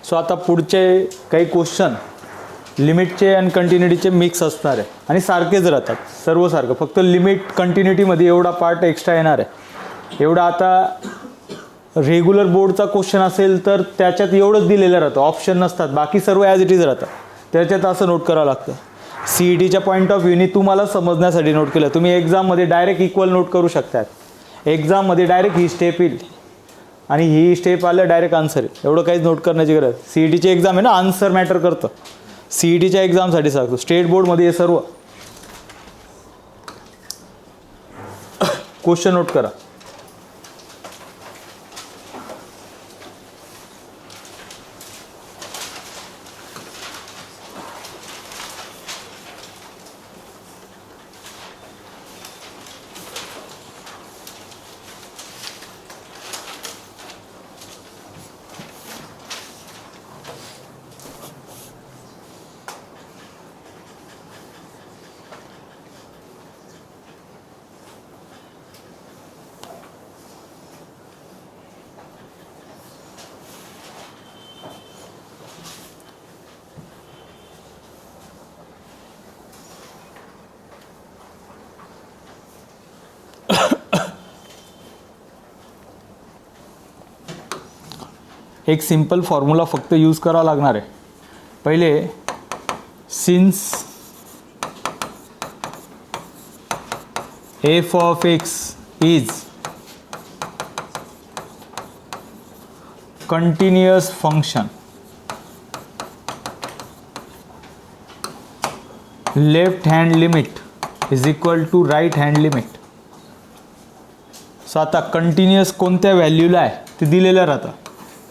So आता पुढचे काही क्वेश्चन लिमिटचे आणि कंटिन्युटीचे मिक्स असणार आहे आणि सारखेच राहतात, सर्व सारखं. फक्त लिमिट कंटिन्युटीमध्ये एवढा पार्ट एक्स्ट्रा येणार आहे. एवढा आता रेग्युलर बोर्डचा क्वेश्चन असेल तर त्याच्यात एवढंच दिलेलं राहतं, ऑप्शन नसतात, बाकी सर्व ॲज इट इज राहतात. त्याच्यात असं नोट करावं लागतं. CETच्या पॉईंट ऑफ व्ह्यूनी तुम्हाला समजण्यासाठी नोट केलं. तुम्ही एक्झाममध्ये डायरेक्ट इक्वल नोट करू शकतात. एक्झाममध्ये डायरेक्ट ही स्टेप येईल आणि ही स्टेप आलं डायरेक्ट आन्सर येईल. एवढं काहीच नोट करण्याची गरज. सी ई टीची एक्झाम आहे ना, आन्सर मॅटर करतं. सी ई टीच्या एक्झामसाठी सांगतो, स्टेट बोर्डमध्ये हे सर्व क्वेश्चन नोट करा. एक सिंपल फॉर्म्युला फक्त यूज करावा लागणार आहे. पहिले since f of x is continuous function, left hand limit is equal to right hand limit. So आता कंटिन्युअस कोणत्या व्हॅल्यूला आहे ते दिलेलं राहतं.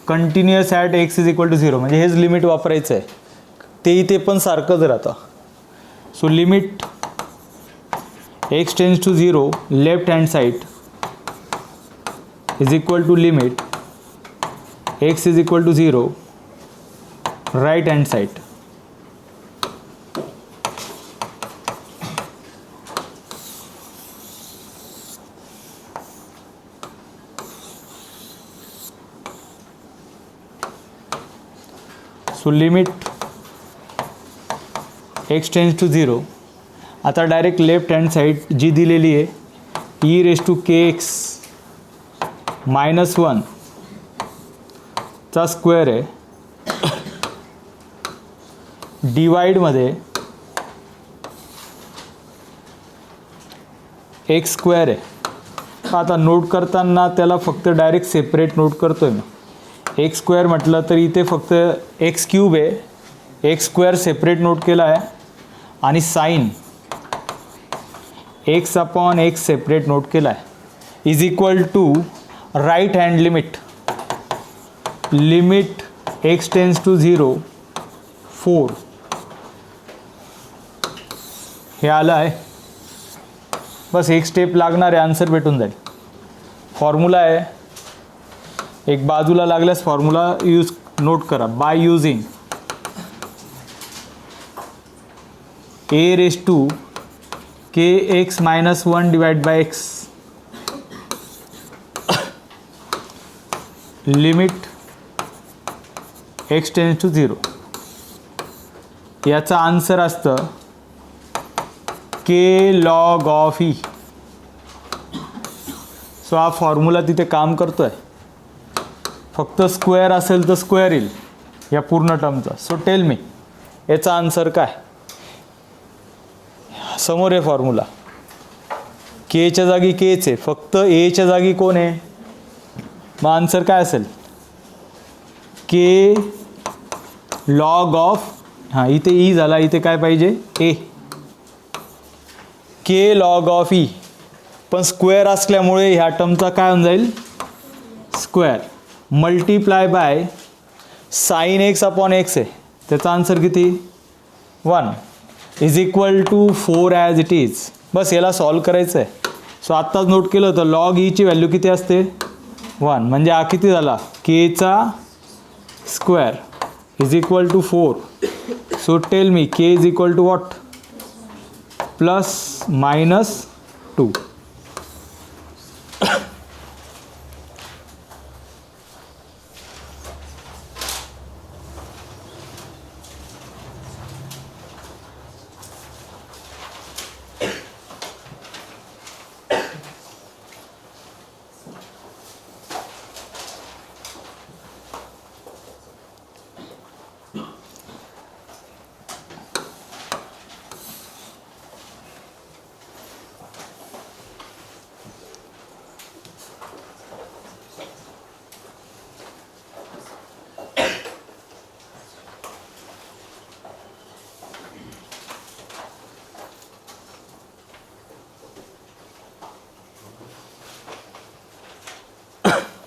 Continuous at x is equal to 0 म्हणजे हेच लिमिट वापरायचं आहे. ते इथे पण सारखंच राहतं. So limit x tends to 0 left hand side is equal to limit x is equal to 0 right hand side. So limit x tends to 0. आता डायरेक्ट लेफ्ट हँड साईड जी दिलेली आहे e raise to k x -1 चा square आहे. डिवाइडमध्ये x square आहे. आता note करताना त्याला फक्त डायरेक्ट सेपरेट नोट करतोय मी. एक्स स्क्वेअर म्हटलं तर इथे फक्त एक्स क्यूब आहे. एक्स स्क्वेअर सेपरेट नोट केला आहे आणि sine x upon x separate note केला आहे. Is equal to right hand limit limit x tends to 0 4 हे आलं आहे. बस एक स्टेप लागणार आहे, आन्सर भेटून जाईल. फॉर्म्युला आहे एक बाजूला लागल्यास फॉर्म्युला यूज नोट करा. By using a raise to k x -1 divide by x limit x tends to 0. याचा आन्सर असतं k log of e. So हा फॉर्म्युला तिथे काम करतो आहे. फक्त स्क्वेअर असेल तर स्क्वेअर येईल या पूर्ण टर्मचा. सो टेल मी याचा आन्सर काय. समोर आहे फॉर्म्युला. केच्या जागी केच आहे, फक्त एच्या जागी कोण आहे. मग आन्सर काय असेल के लॉग ऑफ इथे ई झाला, इथे काय पाहिजे a. K log of e पण स्क्वेअर असल्यामुळे ह्या टर्मचा काय होऊन जाईल square multiply by sine x upon x आहे. त्याचा आन्सर किती 1 is equal to 4 as it is. बस याला सॉल्व करायचं आहे. सो आत्ताच नोट केलं होतं लॉग ईची व्हॅल्यू किती असते 1 म्हणजे हा किती झाला केचा square is equal to 4. So tell me k is equal to what +-2.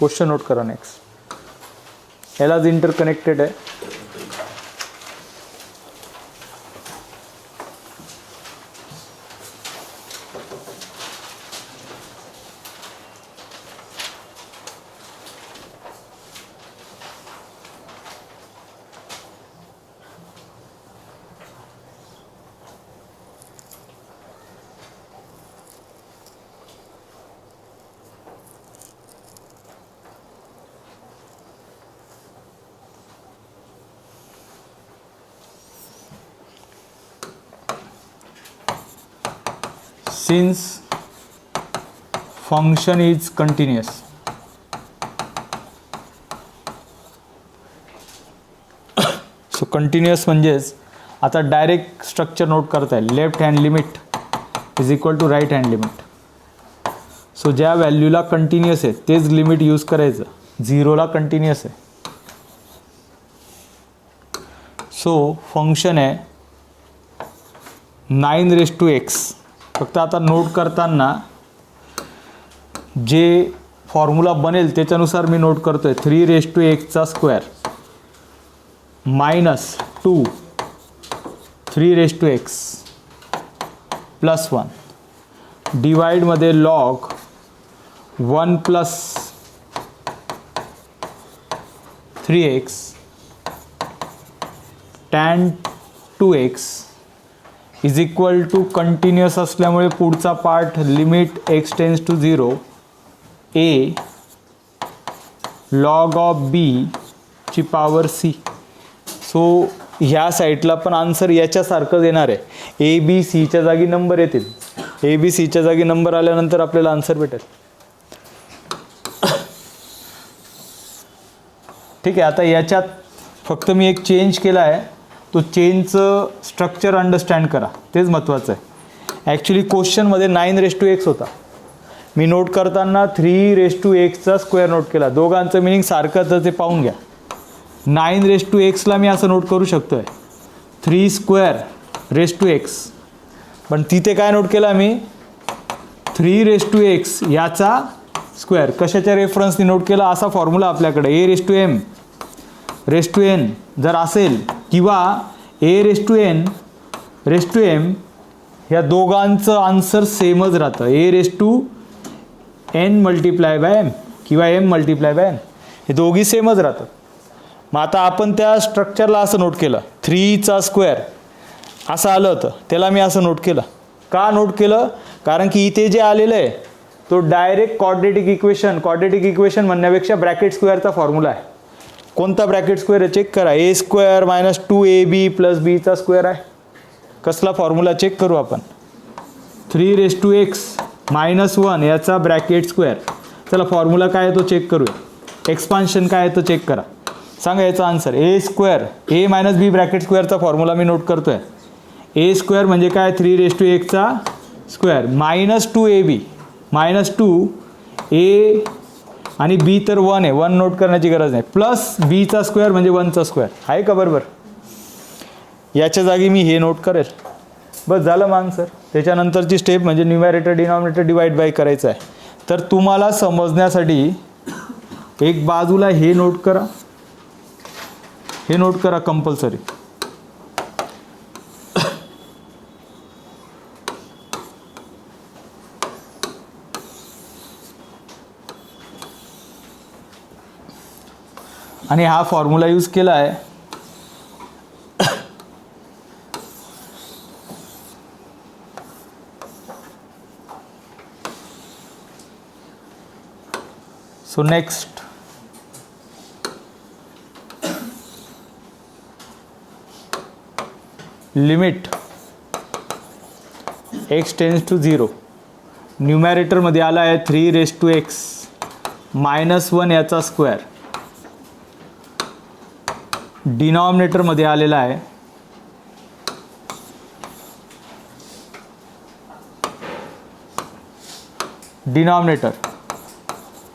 Question note करा नेक्स्ट. यालाच इंटरकनेक्टेड आहे. Since function is continuous, so continuous म्हणजेच आता डायरेक्ट स्ट्रक्चर नोट करताय. Left hand limit is equal to right hand limit. So ज्या व्हॅल्यूला continuous आहे तेच लिमिट यूज करायचं. 0ला कंटिन्युअस आहे. सो फंक्शन आहे 9⁻x. फक्त आता नोट करताना जे फॉर्म्युला बनेल त्याच्यानुसार मी नोट करतोय. 3⁻x² -2 3⁻x +1 डिवाइडमध्ये log 1 + 3x tan 2x is equal to continuous असल्यामुळे पुढचा part limit x tends to 0 a log of b ची पॉवर c. सो ह्या साईडला पण आन्सर याच्यासारखंच येणार आहे. ए बी सीच्या जागी नंबर येतील. ए बी सीच्या जागी नंबर आल्यानंतर आपल्याला आन्सर भेटेल. ठीक आहे. आता याच्यात फक्त मी एक चेंज केला आहे. तो चेंजचं स्ट्रक्चर अंडरस्टँड करा, तेच महत्त्वाचं आहे. ॲक्च्युली क्वेश्चनमध्ये 9⁻x होता. मी नोट करताना 3⁻x² नोट केला. दोघांचं मिनिंग सारखं तर ते पाहून घ्या. 9⁻xला मी असं नोट करू शकतो आहे 3²⁻x. पण तिथे काय नोट केला मी 3⁻x याचा स्क्वेअर. कशाच्या रेफरन्सनी नोट केला? असा फॉर्म्युला आपल्याकडे a⁻m⁻n जर असेल किंवा a⁻n⁻m ह्या दोघांचं आन्सर सेमच राहतं. a⁻n × m किंवा m × n हे दोघी सेमच राहतात. मग आता आपण त्या स्ट्रक्चरला असं नोट केलं 3² असं आलं होतं, त्याला मी असं नोट केलं. का नोट केलं? कारण की इथे जे आलेलं आहे तो डायरेक्ट क्वाड्रेटिक इक्वेशन म्हणण्यापेक्षा ब्रॅकेट स्क्वेअरचा फॉर्म्युला आहे. कोणता ब्रॅकेट स्क्वेअर आहे चेक करा. a² - 2ab + b² आहे. कसला फॉर्म्युला चेक करू आपण? 3⁻x - 1 याचा ब्रॅकेट स्क्वेअर. चला फॉर्म्युला काय आहे तो चेक करूया. एक्सपान्शन काय आहे तो चेक करा. सांगा याचा आन्सर. a² b ब्रॅकेट स्क्वेअरचा फॉर्म्युला मी नोट करतोय. a² म्हणजे काय 3⁻x² -2ab -2a आणि b तर 1 आहे, 1 नोट करण्याची गरज नाही, प्लस b² म्हणजे 1² आहे का? बरोबर. याच्या जागी मी हे नोट करेल. बस झालं मग आन्सर. त्याच्यानंतरची स्टेप म्हणजे न्यूमॅरेटर डिनॉमिनेटर डिवाइड बाय करायचं आहे. तर तुम्हाला समजण्यासाठी एक बाजूला हे नोट करा कंपल्सरी. आणि हा फॉर्म्युला यूज केला आहे so next limit x tends to 0 न्यूमॅरेटरमध्ये आला आहे 3⁻x -1 याचा स्क्वेअर. डिनॉमिनेटरमध्ये आलेला आहे denominator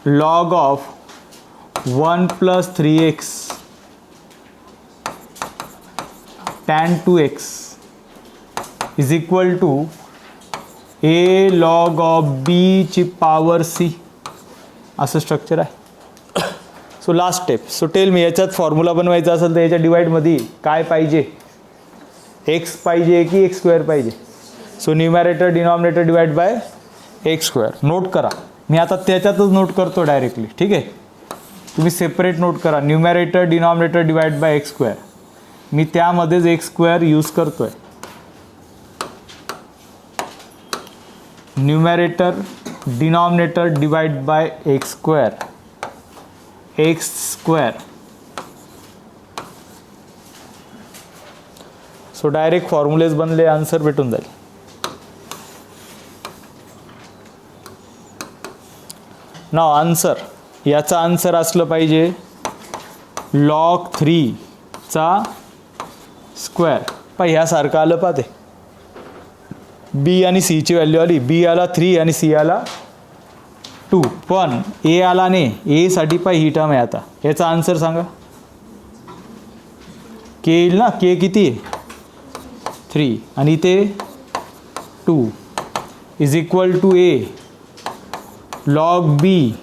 log of 1 + 3x tan 2x is equal to a log of b ची पॉवर c. असं स्ट्रक्चर आहे. So last step. So tell me, याच्यात फॉर्म्युला बनवायचा असेल तर याच्या डिवाइडमध्ये काय पाहिजे, एक्स पाहिजे की एक्स स्क्वेअर पाहिजे. So numerator denominator divide by x square. Note करा, मी आता त्याच्यातच नोट करतो डायरेक्टली, ठीक आहे. तुम्ही सेपरेट नोट करा, numerator denominator divide by x square. मी त्यामध्येच एक्स स्क्वेअर यूज करतोय. Numerator denominator divide by x square, x square. So direct formulas बनले, आन्सर भेटून जाईल. नाव आन्सर, याचा आन्सर असलं पाहिजे log 3 चा स्क्वेअर. पण ह्यासारखं आलं पाहते, बी आणि सी ची व्हॅल्यू आली, बी आला 3 आणि सी आला 2. पण ए आला नाही, ए साठी पाय ही टर्म आहे. आता याचा आन्सर सांगा, के येईल ना, के किती आहे 3 आणि ते 2 is equal to a log b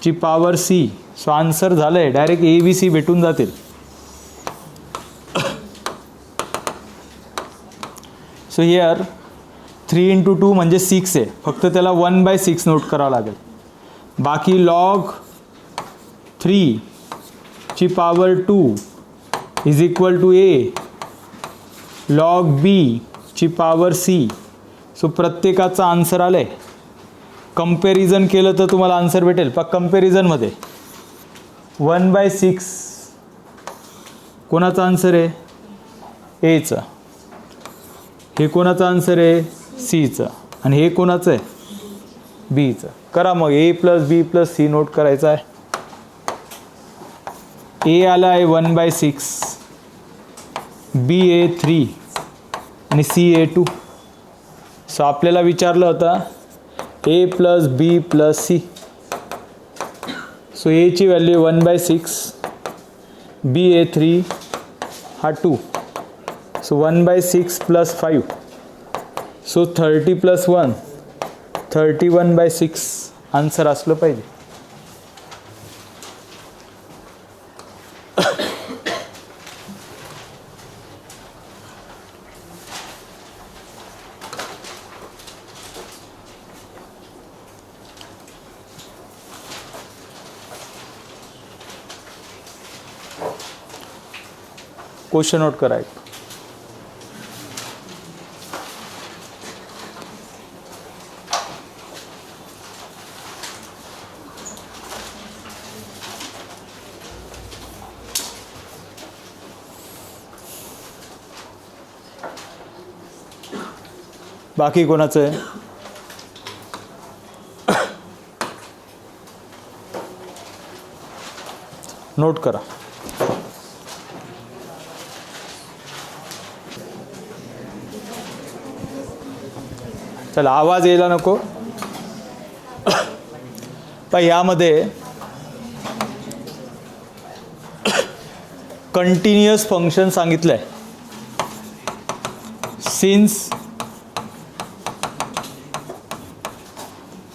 ची पॉवर सी. सो आन्सर झालं आहे, डायरेक्ट ए बी सी भेटून जातील. सो हिअर 3 × 2 म्हणजे 6 आहे, फक्त त्याला 1/6 नोट करावं लागेल. बाकी लॉग 3 ची power 2 is equal to a log b ची पॉवर सी. सो प्रत्येकाचा आन्सर आलं आहे. कंपॅरिझन केलं तर तुम्हाला आन्सर भेटेल. पण कंपॅरिझनमध्ये 1/6 कोणाचा आन्सर आहे, एचं. हे कोणाचं आन्सर आहे, सीचं. आणि हे कोणाचं आहे, बीचं. करा मग, ए प्लस बी प्लस सी नोट करायचं आहे. ए आला आहे 1/6, बी ए 3 आणि सी ए 2. सो आपल्याला विचारलं होतं ए प्लस बी प्लस सी. सो एची व्हॅल्यू 1/6, बी ए 3 हा 2. So 1/6 plus 5. So 30 plus 1 31/6 answer असलं पाहिजे. क्वेश्चन नोट करा. बाकी कोणाचं आहे, नोट करा. चला, आवाज यायला नको. पण यामध्ये कंटिन्युअस फंक्शन सांगितलं आहे. सिन्स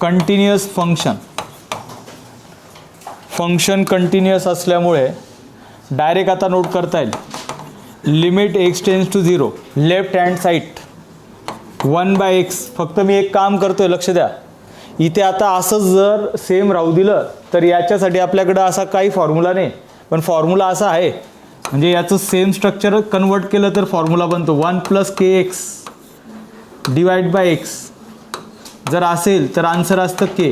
कंटिन्युअस फंक्शन कंटिन्युअस असल्यामुळे डायरेक्ट आता नोट करता येईल. Limit x tends to 0, left hand side 1/x. फक्त मी एक काम करतोय, लक्ष द्या. इथे आता असंच जर सेम राहू दिलं तर याच्यासाठी आपल्याकडं असा काही फॉर्म्युला नाही. पण फॉर्म्युला असा आहे, म्हणजे याचं सेम स्ट्रक्चर कन्वर्ट केलं तर फॉर्म्युला बनतो 1 + kx डिवाइड बाय एक्स. जर असेल तर आन्सर असतं के.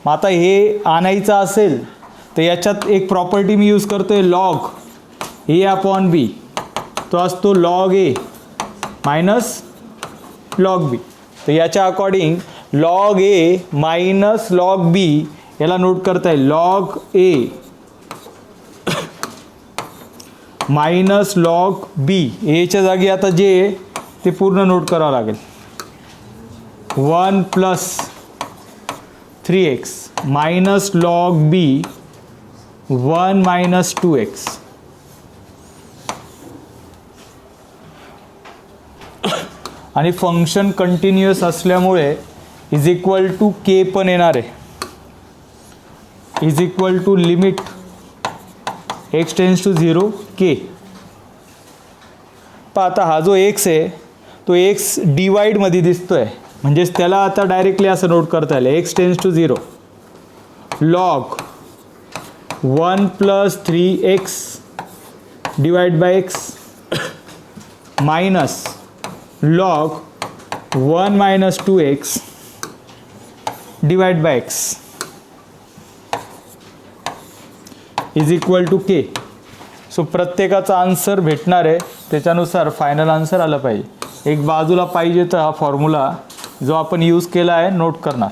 मग आता हे आणायचं असेल तर याच्यात एक प्रॉपर्टी मी यूज करतोय, लॉग a/b. तो असतो लॉग ए मायनस लॉग बी. तर याच्या अकॉर्डिंग लॉग ए मायनस लॉग बी याला नोट करता येईल लॉग ए मायनस लॉग बी. एच्या जागी आता जे ते पूर्ण नोट करावं लागेल. 1 + 3x मायनस लॉग बी 1 - 2x. आणि फंक्शन कंटिन्युअस असल्यामुळे इज इक्वल टू के पण येणार आहे. Is equal to limit x tends to 0 k. पण आता हा जो एक्स आहे तो एक्स डिवाइडमध्ये दिसतोय, म्हणजेच त्याला आता डायरेक्टली असं नोट करता येईल. X tends to 0 log 1 + 3x divide by x minus log 1 - 2x divide by x is equal to k. So प्रत्येकाचा आन्सर भेटणार आहे, त्याच्यानुसार फायनल आन्सर आलं पाहिजे. एक बाजूला पाहिजे तर हा फॉर्म्युला जो आपण यूज केला आहे नोट करणार.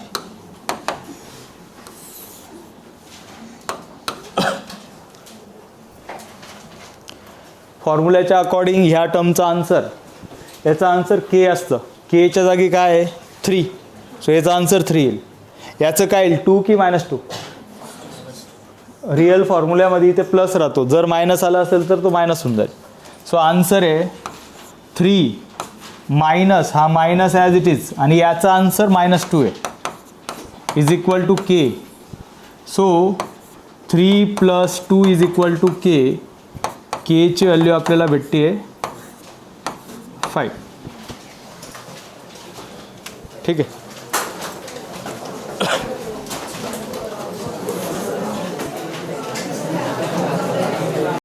फॉर्म्युल्याच्या अकॉर्डिंग ह्या टर्मचा आन्सर, याचा आन्सर के असतं. केच्या जागी काय आहे 3, सो याचा आन्सर 3 येईल. याचं काय येईल 2 की -2. रिअल फॉर्म्युल्यामध्ये इथे प्लस राहतो, जर मायनस आला असेल तर तो मायनस होऊन जाईल. सो आन्सर आहे 3 मायनस हा मायनस ॲज इट इज आणि याचा आन्सर -2 आहे is equal to k. So 3 + 2 is equal to k. केची व्हॅल्यू आपल्याला भेटते 5. ठीक आहे.